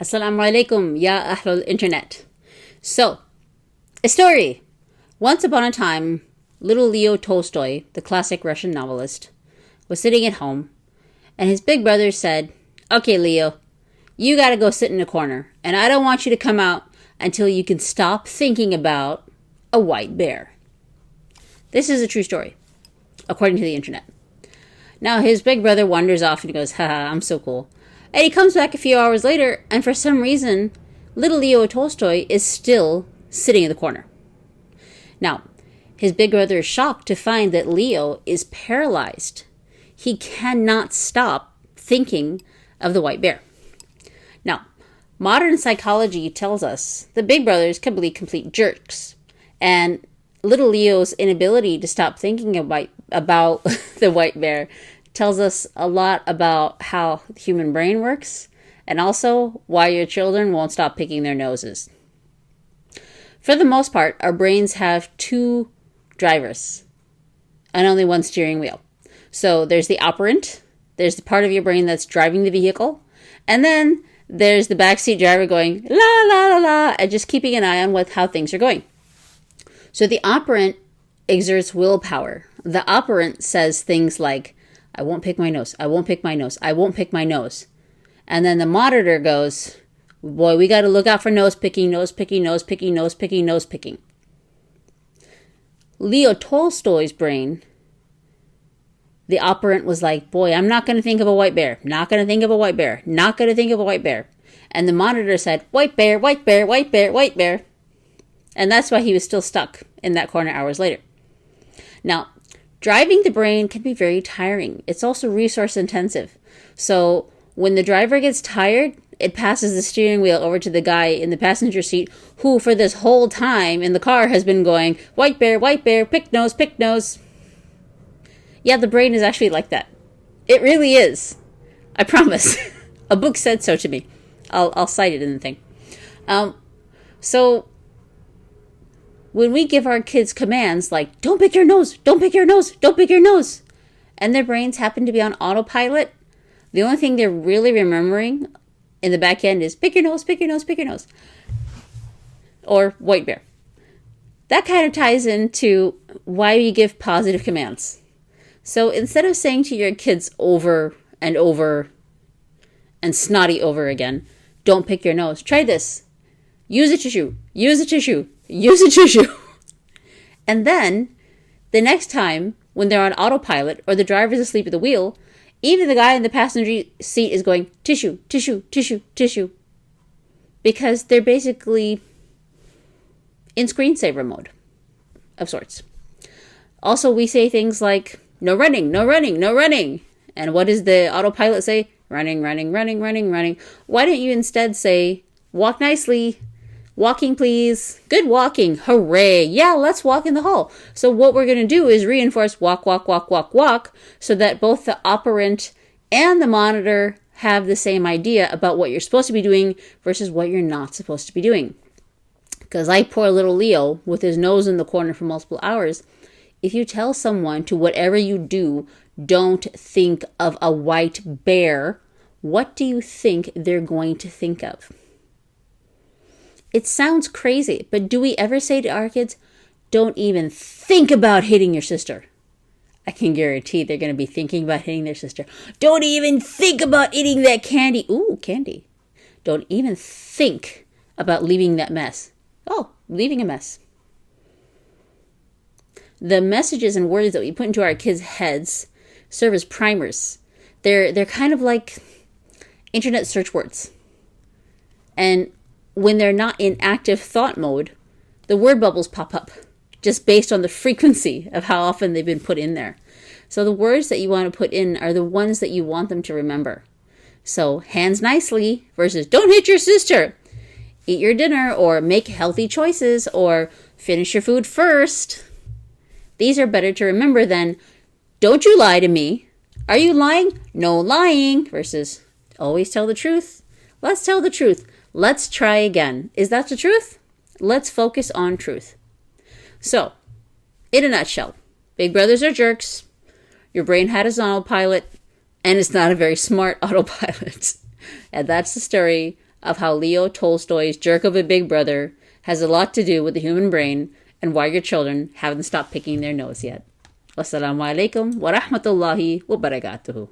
Assalamu alaikum, ya ahlul internet. So, a story. Once upon a time, little Leo Tolstoy, the classic Russian novelist, was sitting at home, and his big brother said, "Okay, Leo, you gotta go sit in a corner, and I don't want you to come out until you can stop thinking about a white bear." This is a true story, according to the internet. Now, his big brother wanders off and goes, "Haha, I'm so cool." And he comes back a few hours later, and for some reason, little Leo Tolstoy is still sitting in the corner. Now, his big brother is shocked to find that Leo is paralyzed. He cannot stop thinking of the white bear. Now, modern psychology tells us that big brothers can be complete jerks, and little Leo's inability to stop thinking about the white bear tells us a lot about how the human brain works, and also why your children won't stop picking their noses. For the most part, our brains have two drivers and only one steering wheel. So there's the operant, there's the part of your brain that's driving the vehicle, and then there's the backseat driver going la la la la and just keeping an eye on how things are going. So the operant exerts willpower. The operant says things like, "I won't pick my nose, I won't pick my nose, I won't pick my nose." And then the monitor goes, "Boy, we got to look out for nose picking, nose picking, nose picking, nose picking, nose picking." Leo Tolstoy's brain, the operant was like, "Boy, I'm not going to think of a white bear, not going to think of a white bear, not going to think of a white bear." And the monitor said, "White bear, white bear, white bear, white bear." And that's why he was still stuck in that corner hours later. Now, driving the brain can be very tiring. It's also resource intensive. So when the driver gets tired, it passes the steering wheel over to the guy in the passenger seat who for this whole time in the car has been going, white bear, pick nose, pick nose. Yeah, the brain is actually like that. It really is. I promise. A book said so to me. I'll cite it in the thing. So when we give our kids commands like, "Don't pick your nose, don't pick your nose, don't pick your nose," and their brains happen to be on autopilot, the only thing they're really remembering in the back end is pick your nose, pick your nose, pick your nose. Or white bear. That kind of ties into why we give positive commands. So instead of saying to your kids over and over and snotty over again, "Don't pick your nose," try this. Use a tissue, use a tissue, use a tissue. And then the next time when they're on autopilot or the driver's asleep at the wheel, even the guy in the passenger seat is going tissue, tissue, tissue, tissue. Because they're basically in screensaver mode of sorts. Also, we say things like, "No running, no running, no running." And what does the autopilot say? Running, running, running, running, running. Why don't you instead say, "Walk nicely. Walking, please. Good walking. Hooray. Yeah, let's walk in the hall." So what we're going to do is reinforce walk, walk, walk, walk, walk, so that both the operant and the monitor have the same idea about what you're supposed to be doing versus what you're not supposed to be doing. Because like poor little Leo, with his nose in the corner for multiple hours, if you tell someone to whatever you do, "Don't think of a white bear," what do you think they're going to think of? It sounds crazy, but do we ever say to our kids, "Don't even think about hitting your sister"? I can guarantee they're going to be thinking about hitting their sister. "Don't even think about eating that candy." Ooh, candy. "Don't even think about leaving that mess." Oh, leaving a mess. The messages and words that we put into our kids' heads serve as primers. They're kind of like internet search words. And when they're not in active thought mode, the word bubbles pop up just based on the frequency of how often they've been put in there. So the words that you want to put in are the ones that you want them to remember. So hands nicely versus "don't hit your sister," eat your dinner, or make healthy choices, or finish your food first. These are better to remember than "don't you lie to me." "Are you lying?" "No lying," versus "always tell the truth." "Let's tell the truth." "Let's try again." Is that the truth? Let's focus on truth. So, in a nutshell, big brothers are jerks. Your brain had its autopilot, and it's not a very smart autopilot. And that's the story of how Leo Tolstoy's jerk of a big brother has a lot to do with the human brain and why your children haven't stopped picking their nose yet. Wassalamu alaikum wa rahmatullahi wa barakatuhu.